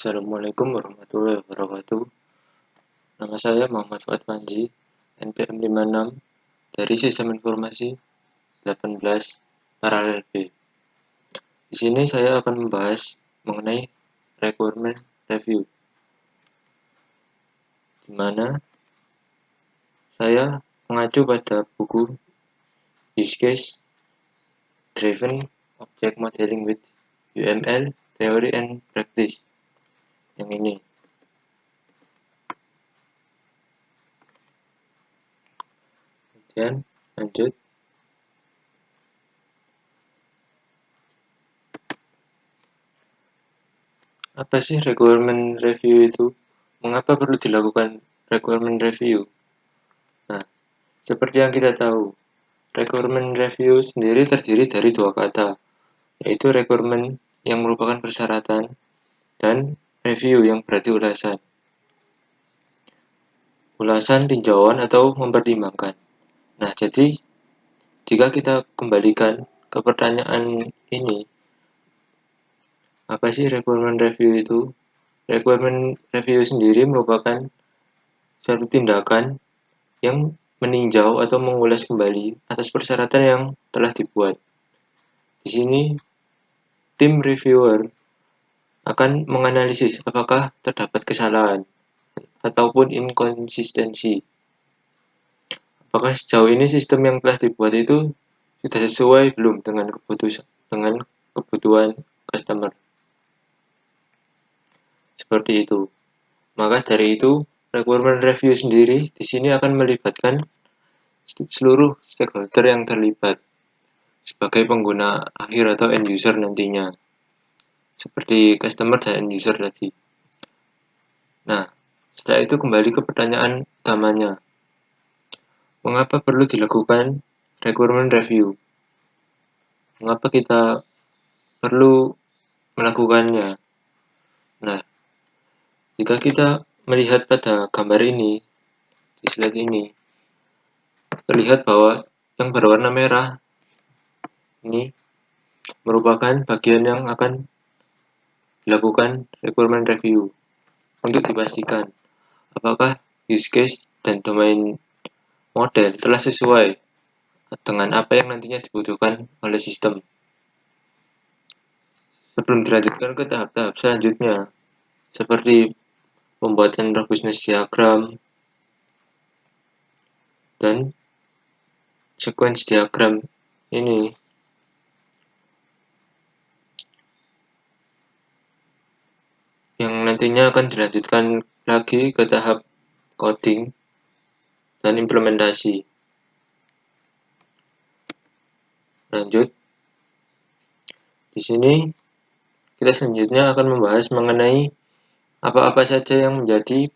Assalamualaikum warahmatullahi wabarakatuh. Nama saya Muhammad Fuad Panji, NPM 56 dari Sistem Informasi 18 Paralel B. Di sini saya akan membahas mengenai requirement review, di mana saya mengacu pada buku Use Case Driven Object Modeling with UML Theory and Practice yang ini. Kemudian lanjut. Apa sih requirement review itu? Mengapa perlu dilakukan requirement review? Nah, seperti yang kita tahu, requirement review sendiri terdiri dari dua kata, yaitu requirement yang merupakan persyaratan dan review yang berarti ulasan. Ulasan, tinjauan, atau mempertimbangkan. Nah, jadi jika kita kembalikan ke pertanyaan ini, apa sih requirement review itu? Requirement review sendiri merupakan suatu tindakan yang meninjau atau mengulas kembali atas persyaratan yang telah dibuat. Di sini, tim reviewer akan menganalisis apakah terdapat kesalahan ataupun inkonsistensi. Apakah sejauh ini sistem yang telah dibuat itu sudah sesuai belum dengan kebutuhan customer. Seperti itu. Maka dari itu, requirement review sendiri di sini akan melibatkan seluruh stakeholder yang terlibat sebagai pengguna akhir atau end user nantinya, seperti customer dan end user tadi. Nah, setelah itu kembali ke pertanyaan utamanya. Mengapa perlu dilakukan requirement review? Mengapa kita perlu melakukannya? Nah, jika kita melihat pada gambar ini, di slide ini, terlihat bahwa yang berwarna merah ini merupakan bagian yang akan dilakukan requirement review untuk dipastikan apakah use case dan domain model telah sesuai dengan apa yang nantinya dibutuhkan oleh sistem. Sebelum dilanjutkan ke tahap-tahap selanjutnya, seperti pembuatan robustness diagram dan sequence diagram ini, yang nantinya akan dilanjutkan lagi ke tahap coding dan implementasi. Lanjut. Di sini kita selanjutnya akan membahas mengenai apa-apa saja yang menjadi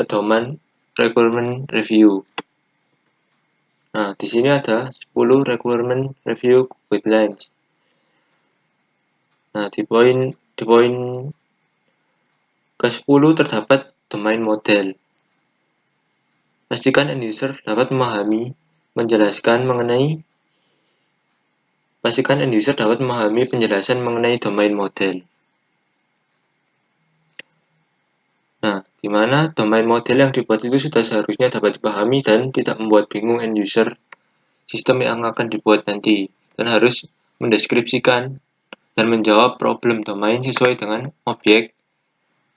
pedoman requirement review. Nah, di sini ada 10 requirement review guidelines. Nah, di poin ke-10 terdapat domain model. Pastikan end user dapat memahami penjelasan mengenai domain model. Nah, di mana domain model yang dibuat itu sudah seharusnya dapat dipahami dan tidak membuat bingung end user sistem yang akan dibuat nanti, dan harus mendeskripsikan dan menjawab problem domain sesuai dengan objek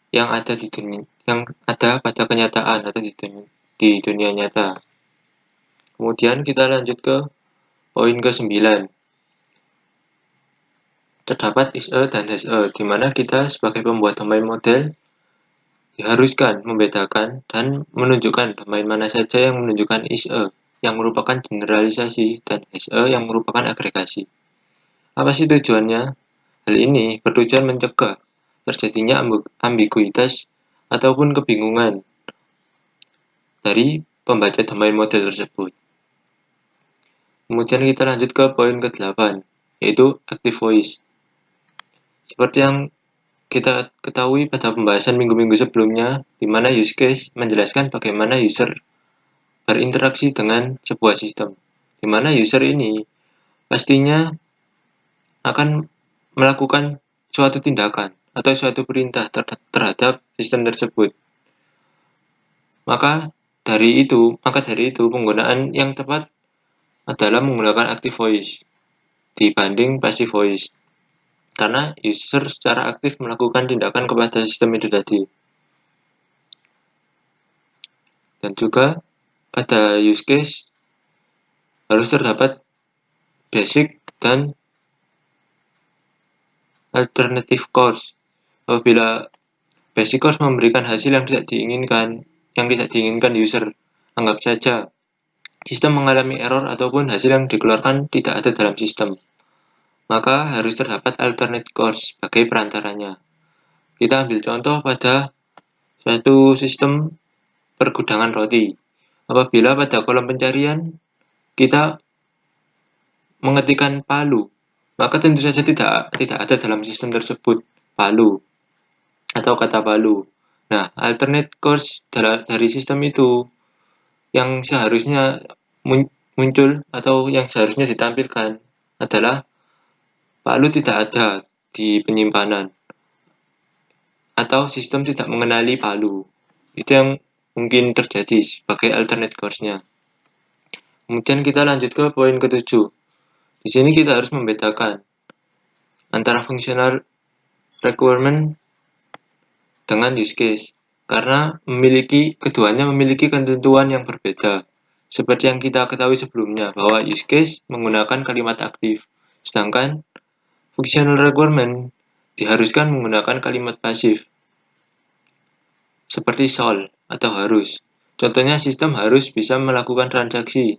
yang ada pada kenyataan atau di dunia nyata. Kemudian kita lanjut ke poin ke-9. Terdapat is-a dan has-a, di mana kita sebagai pembuat domain model diharuskan membedakan dan menunjukkan domain mana saja yang menunjukkan is-a yang merupakan generalisasi dan has-a yang merupakan agregasi. Apa sih tujuannya? Hal ini bertujuan mencegah terjadinya ambiguitas ataupun kebingungan dari pembaca domain model tersebut. Kemudian kita lanjut ke poin ke-8, yaitu active voice. Seperti yang kita ketahui pada pembahasan minggu-minggu sebelumnya, di mana use case menjelaskan bagaimana user berinteraksi dengan sebuah sistem, di mana user ini pastinya akan melakukan suatu tindakan atau suatu perintah terhadap sistem tersebut. Maka dari itu penggunaan yang tepat adalah menggunakan active voice dibanding passive voice. Karena user secara aktif melakukan tindakan kepada sistem itu tadi. Dan juga pada use case harus terdapat basic dan alternative course. Apabila basic course memberikan hasil yang tidak diinginkan user, anggap saja sistem mengalami error ataupun hasil yang dikeluarkan tidak ada dalam sistem, maka harus terdapat alternate course sebagai perantaranya. Kita ambil contoh pada suatu sistem pergudangan roti. Apabila pada kolom pencarian kita mengetikkan palu, maka tentu saja tidak ada dalam sistem tersebut palu atau kata palu. Nah, alternate course dari sistem itu yang seharusnya muncul atau yang seharusnya ditampilkan adalah palu tidak ada di penyimpanan atau sistem tidak mengenali palu. Itu yang mungkin terjadi sebagai alternate course-nya. Kemudian kita lanjut ke poin ke-7. Di sini kita harus membedakan antara functional requirement dengan use case, karena keduanya memiliki ketentuan yang berbeda. Seperti yang kita ketahui sebelumnya, bahwa use case menggunakan kalimat aktif, sedangkan functional requirement diharuskan menggunakan kalimat pasif, seperti shall atau harus. Contohnya, sistem harus bisa melakukan transaksi,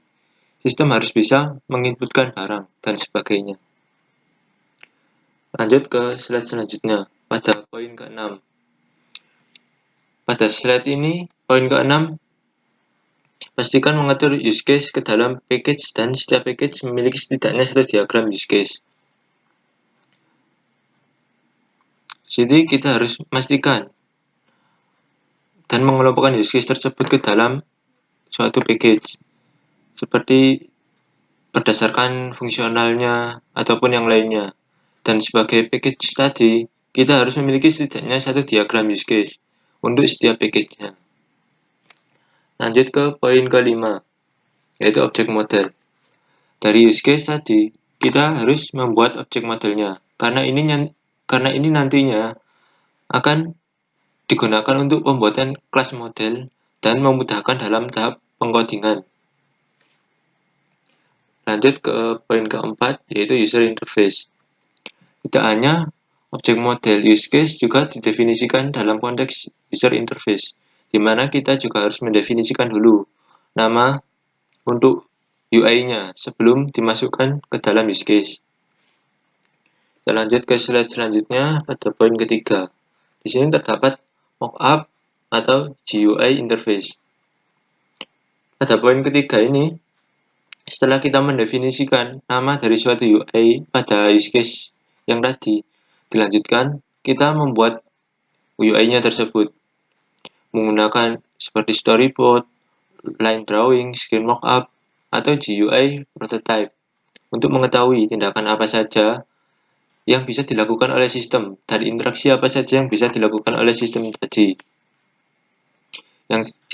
sistem harus bisa menginputkan barang, dan sebagainya. Lanjut ke slide selanjutnya, pada poin ke-6. Pada slide ini, poin ke-6, pastikan mengatur use case ke dalam package dan setiap package memiliki setidaknya satu diagram use case. Jadi kita harus memastikan dan mengelompokkan use case tersebut ke dalam suatu package, seperti berdasarkan fungsionalnya ataupun yang lainnya. Dan sebagai package tadi, kita harus memiliki setidaknya satu diagram use case untuk setiap package-nya. Lanjut ke poin ke-5, yaitu object model. Dari use case tadi, kita harus membuat object modelnya, karena ini nantinya akan digunakan untuk pembuatan kelas model dan memudahkan dalam tahap pengkodingan. Lanjut ke poin keempat, yaitu user interface. Tidak hanya object model, use case juga didefinisikan dalam konteks user interface, di mana kita juga harus mendefinisikan dulu nama untuk UI-nya sebelum dimasukkan ke dalam use case. Kita lanjut ke slide selanjutnya pada poin ketiga. Di sini terdapat mockup atau GUI interface. Pada poin ketiga ini, setelah kita mendefinisikan nama dari suatu UI pada use case yang tadi, dilanjutkan kita membuat UI-nya tersebut menggunakan seperti storyboard, line drawing, screen mockup, atau GUI prototype untuk mengetahui tindakan apa saja yang bisa dilakukan oleh sistem dan interaksi apa saja yang bisa dilakukan oleh sistem tadi,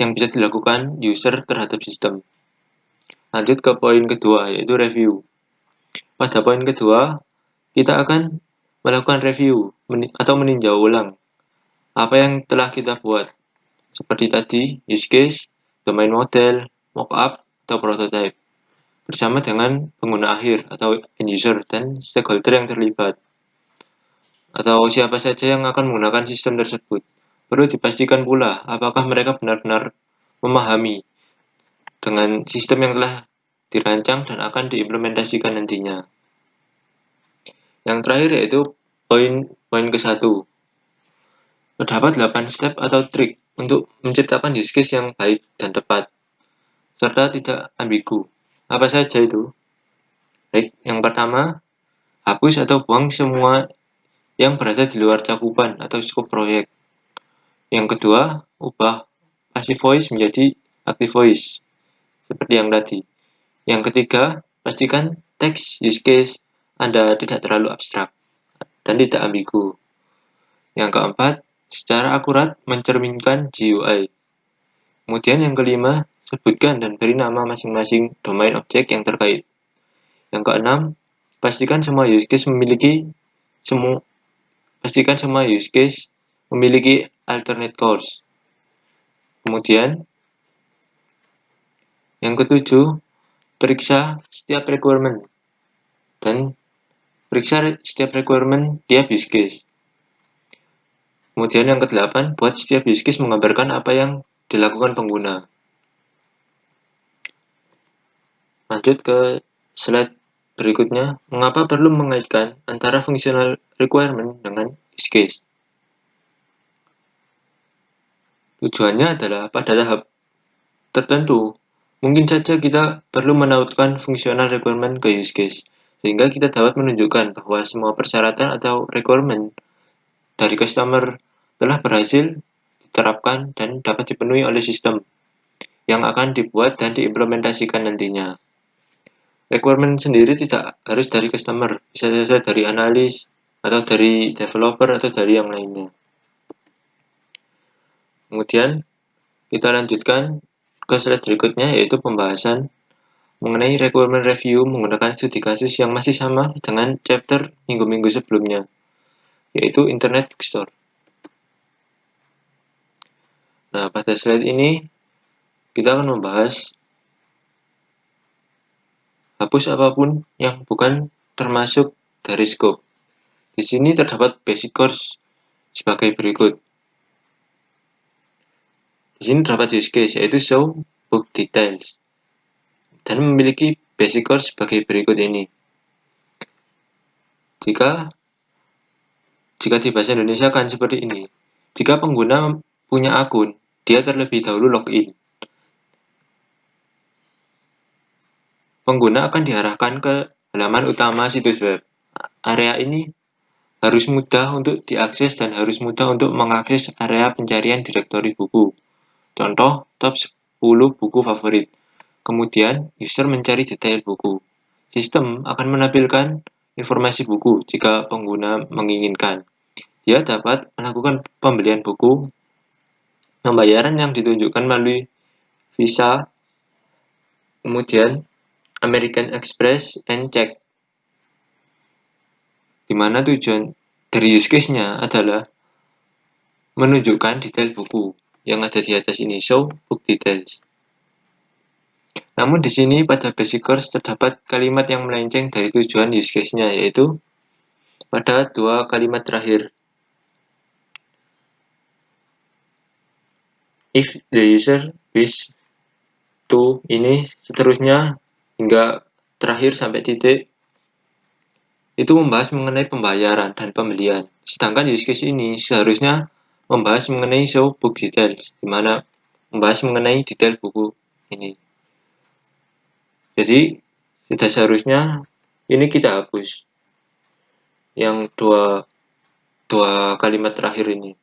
yang bisa dilakukan user terhadap sistem. Lanjut ke poin kedua, yaitu review. Pada poin kedua, kita akan melakukan review atau meninjau ulang apa yang telah kita buat, seperti tadi use case, domain model, mockup, atau prototype, bersama dengan pengguna akhir atau end user dan stakeholder yang terlibat, atau siapa saja yang akan menggunakan sistem tersebut. Perlu dipastikan pula apakah mereka benar-benar memahami dengan sistem yang telah dirancang dan akan diimplementasikan nantinya. Yang terakhir yaitu poin ke-1. Terdapat 8 step atau trik untuk menciptakan use case yang baik dan tepat, serta tidak ambigu. Apa saja itu? Baik, yang pertama, hapus atau buang semua yang berada di luar cakupan atau skop proyek. Yang kedua, ubah passive voice menjadi active voice, seperti yang tadi. Yang ketiga, pastikan teks use case Anda tidak terlalu abstrak dan tidak ambigu. Yang keempat, secara akurat mencerminkan GUI. Kemudian yang kelima, sebutkan dan beri nama masing-masing domain objek yang terkait. Yang keenam, pastikan semua use case memiliki alternate course. Kemudian yang ketujuh, periksa setiap requirement tiap use case. Kemudian yang kedelapan, buat setiap use case menggambarkan apa yang dilakukan pengguna. Lanjut ke slide berikutnya, mengapa perlu mengaitkan antara functional requirement dengan use case? Tujuannya adalah pada tahap tertentu, mungkin saja kita perlu menautkan functional requirement ke use case, sehingga kita dapat menunjukkan bahwa semua persyaratan atau requirement dari customer telah berhasil diterapkan dan dapat dipenuhi oleh sistem yang akan dibuat dan diimplementasikan nantinya. Requirement sendiri tidak harus dari customer, bisa saja dari analis, atau dari developer, atau dari yang lainnya. Kemudian, kita lanjutkan ke slide berikutnya, yaitu pembahasan mengenai requirement review menggunakan studi kasus yang masih sama dengan chapter minggu-minggu sebelumnya, yaitu Internet Bookstore. Nah, pada slide ini, kita akan membahas hapus apapun yang bukan termasuk dari scope. Di sini terdapat basic course sebagai berikut. Di sini terdapat use case, yaitu show book details, dan memiliki basic course sebagai berikut ini. Jika di bahasa Indonesia kan seperti ini. Jika pengguna punya akun, dia terlebih dahulu login. Pengguna akan diarahkan ke halaman utama situs web. Area ini harus mudah untuk diakses dan harus mudah untuk mengakses area pencarian direktori buku. Contoh, top 10 buku favorit. Kemudian, user mencari detail buku. Sistem akan menampilkan informasi buku jika pengguna menginginkan. Dia dapat melakukan pembelian buku. Pembayaran yang ditunjukkan melalui Visa, kemudian American Express, and check. Di mana tujuan dari use case-nya adalah menunjukkan detail buku yang ada di atas ini, show book details. Namun di sini pada basic course terdapat kalimat yang melenceng dari tujuan use case-nya, yaitu pada dua kalimat terakhir. If the user wish to, ini seterusnya hingga terakhir sampai titik, itu membahas mengenai pembayaran dan pembelian. Sedangkan use case ini seharusnya membahas mengenai show book details, di mana membahas mengenai detail buku ini. Jadi, tidak seharusnya ini kita hapus yang dua kalimat terakhir ini.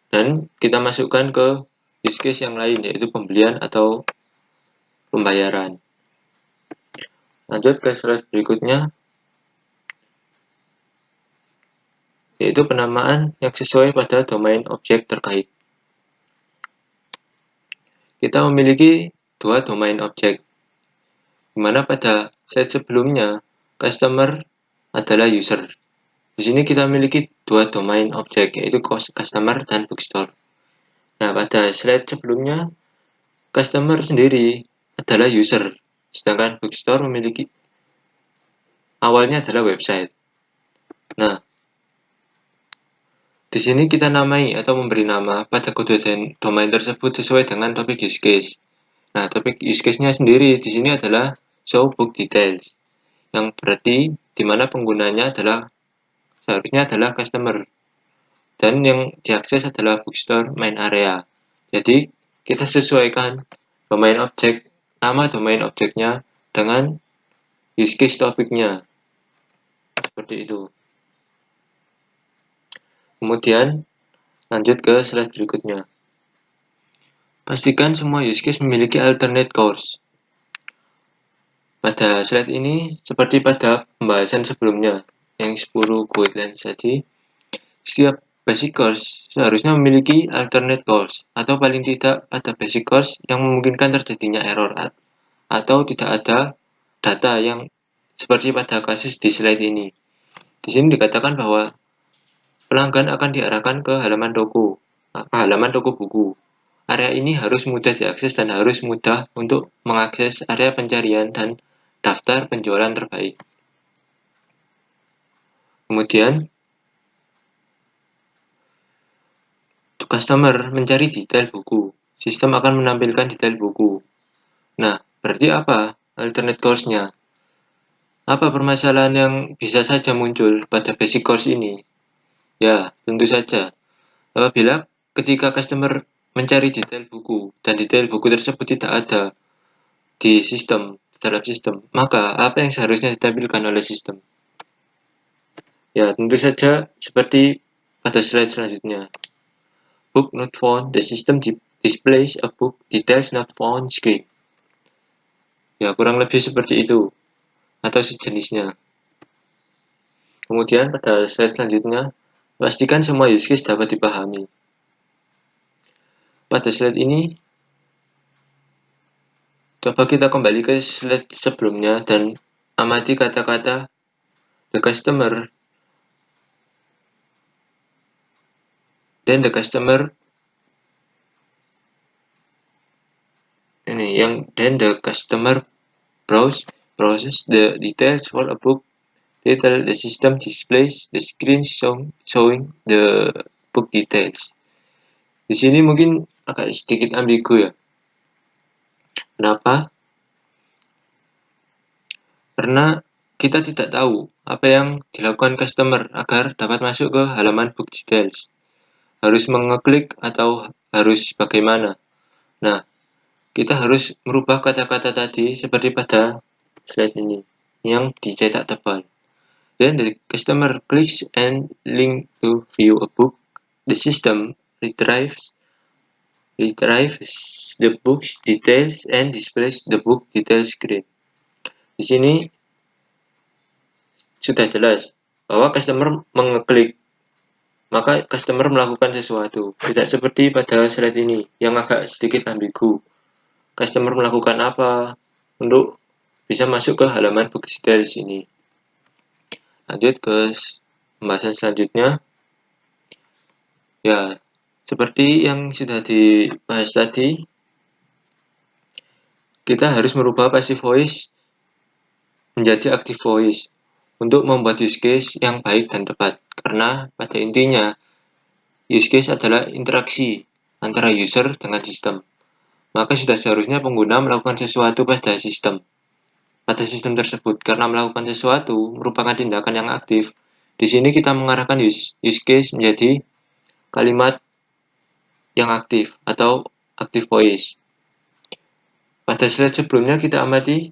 Dan kita masukkan ke use case yang lain, yaitu pembelian atau pembayaran. Lanjut ke slide berikutnya, yaitu penamaan yang sesuai pada domain objek terkait. Kita memiliki dua domain objek, di mana pada slide sebelumnya customer adalah user. Di sini kita memiliki dua domain objek, yaitu customer dan bookstore. Nah, pada slide sebelumnya customer sendiri adalah user, sedangkan bookstore memiliki awalnya adalah website. Nah, di sini kita namai atau memberi nama pada kode domain tersebut sesuai dengan topik use case. Nah, topik use case-nya sendiri di sini adalah show book details, yang berarti di mana penggunanya seharusnya adalah customer, dan yang diakses adalah bookstore main area. Jadi, kita sesuaikan nama domain objeknya dengan use case topiknya. Seperti itu. Kemudian, lanjut ke slide berikutnya. Pastikan semua use case memiliki alternate course. Pada slide ini, seperti pada pembahasan sebelumnya, yang 10 guidelines tadi, Setiap basic course seharusnya memiliki alternate course, atau paling tidak pada basic course yang memungkinkan terjadinya error atau tidak ada data yang seperti pada kasus di slide ini. Di sini dikatakan bahwa pelanggan akan diarahkan ke halaman toko buku. Area ini harus mudah diakses dan harus mudah untuk mengakses area pencarian dan daftar penjualan terbaik. Kemudian, customer mencari detail buku. Sistem akan menampilkan detail buku. Nah, berarti apa alternate course-nya? Apa permasalahan yang bisa saja muncul pada basic course ini? Ya, tentu saja. Apabila ketika customer mencari detail buku dan detail buku tersebut tidak ada di dalam sistem, maka apa yang seharusnya ditampilkan oleh sistem? Ya, tentu saja seperti pada slide selanjutnya. Book not found, the system displays a book details not found screen. Ya, kurang lebih seperti itu, atau sejenisnya. Kemudian pada slide selanjutnya, pastikan semua use case dapat dipahami. Pada slide ini, coba kita kembali ke slide sebelumnya dan amati kata-kata the customer dan the customer browses the details for a book title. The system displays the screen showing the book details. Di sini mungkin agak sedikit ambigu ya. Kenapa? Karena kita tidak tahu apa yang dilakukan customer agar dapat masuk ke halaman book details. Harus mengeklik atau harus bagaimana? Nah, kita harus merubah kata-kata tadi seperti pada slide ini yang dicetak tebal. Then the customer clicks and link to view a book. The system retrieves the book's details and displays the book details screen. Di sini sudah jelas bahwa customer mengeklik, maka customer melakukan sesuatu. Tidak seperti pada slide ini yang agak sedikit ambigu. Customer melakukan apa untuk bisa masuk ke halaman book details ini. Lanjut ke pembahasan selanjutnya. Ya, seperti yang sudah dibahas tadi, kita harus merubah passive voice menjadi active voice untuk membuat use case yang baik dan tepat. Karena pada intinya, use case adalah interaksi antara user dengan sistem. Maka sudah seharusnya pengguna melakukan sesuatu pada sistem tersebut. Karena melakukan sesuatu merupakan tindakan yang aktif. Di sini kita mengarahkan use case menjadi kalimat yang aktif atau active voice. Pada slide sebelumnya kita amati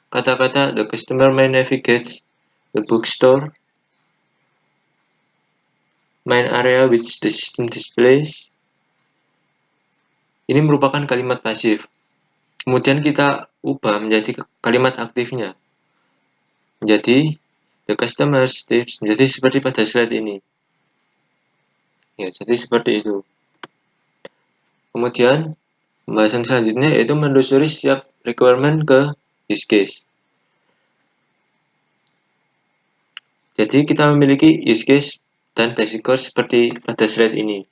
kata-kata the customer may navigate the bookstore main area which the system displays. Ini merupakan kalimat pasif. Kemudian kita ubah menjadi kalimat aktifnya. Menjadi the customer steps, menjadi seperti pada slide ini. Ya, jadi seperti itu. Kemudian pembahasan selanjutnya yaitu menelusuri setiap requirement ke use case. Jadi kita memiliki use case dan basic course seperti pada slide ini.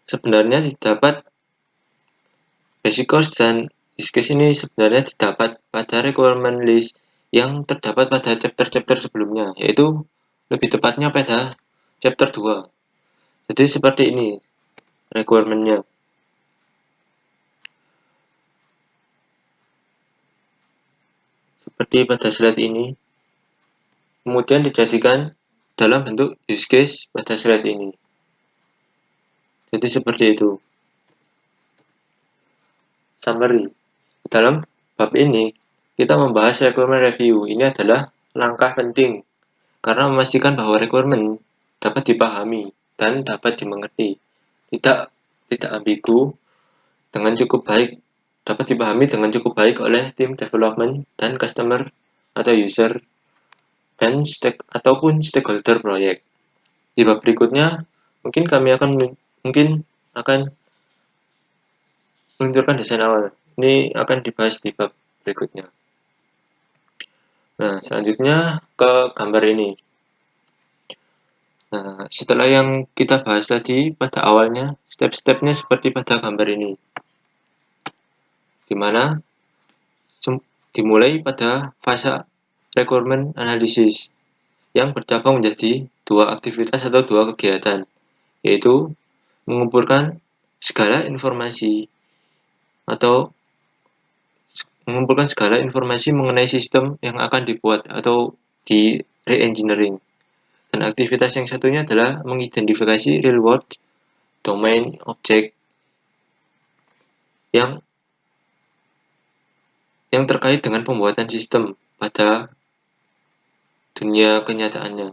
Sebenarnya didapat basic course dan use case ini sebenarnya didapat pada requirement list yang terdapat pada chapter-chapter sebelumnya, yaitu lebih tepatnya pada chapter 2. Jadi seperti ini requirement-nya. Seperti pada slide ini. Kemudian dijadikan dalam bentuk use case pada slide ini. Jadi seperti itu. Summary. Dalam bab ini, kita membahas requirement review. Ini adalah langkah penting karena memastikan bahwa requirement dapat dipahami dan dapat dimengerti. Tidak ambigu dengan cukup baik, dapat dipahami dengan cukup baik oleh tim development dan customer atau user dan stakeholder proyek. Di bab berikutnya, mungkin akan meluncurkan desain awal. Ini akan dibahas di bab berikutnya. Nah, selanjutnya ke gambar ini. Nah, setelah yang kita bahas tadi pada awalnya, step-stepnya seperti pada gambar ini, di mana dimulai pada fase requirement analysis yang bercabang menjadi dua aktivitas atau dua kegiatan, yaitu mengumpulkan segala informasi mengenai sistem yang akan dibuat atau di re-engineering. Dan aktivitas yang satunya adalah mengidentifikasi real-world domain object yang terkait dengan pembuatan sistem pada dunia kenyataannya.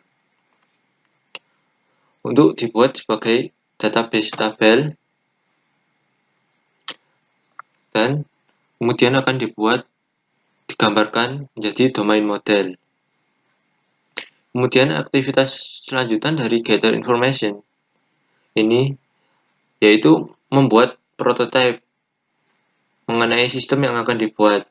Untuk dibuat sebagai database tabel dan kemudian akan digambarkan menjadi domain model. Kemudian aktivitas selanjutan dari gather information ini yaitu membuat prototype mengenai sistem yang akan dibuat,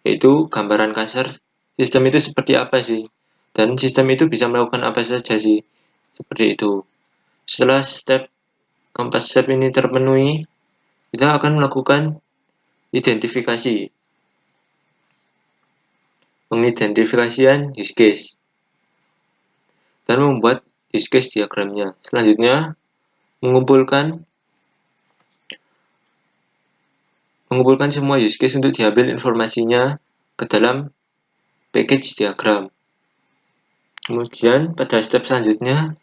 yaitu gambaran kasar sistem itu seperti apa sih, dan sistem itu bisa melakukan apa saja sih, seperti itu. Setelah keempat step ini terpenuhi, kita akan melakukan pengidentifikasian use case dan membuat use case diagramnya. Selanjutnya, mengumpulkan semua use case untuk diambil informasinya ke dalam package diagram. Kemudian pada step selanjutnya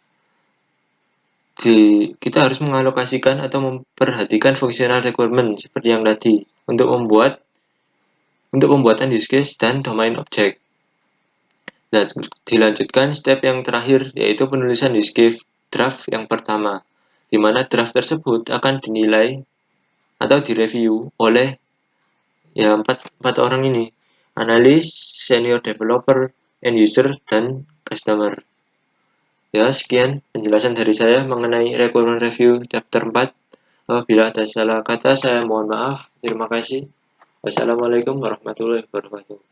kita harus mengalokasikan atau memperhatikan functional requirement seperti yang tadi untuk pembuatan use case dan domain object. Nah, dilanjutkan step yang terakhir yaitu penulisan use case draft yang pertama, di mana draft tersebut akan dinilai atau direview oleh empat orang ini, analis, senior developer, end user, dan customer. Ya, sekian penjelasan dari saya mengenai requirement review chapter 4. Apabila ada salah kata, saya mohon maaf. Terima kasih. Wassalamualaikum warahmatullahi wabarakatuh.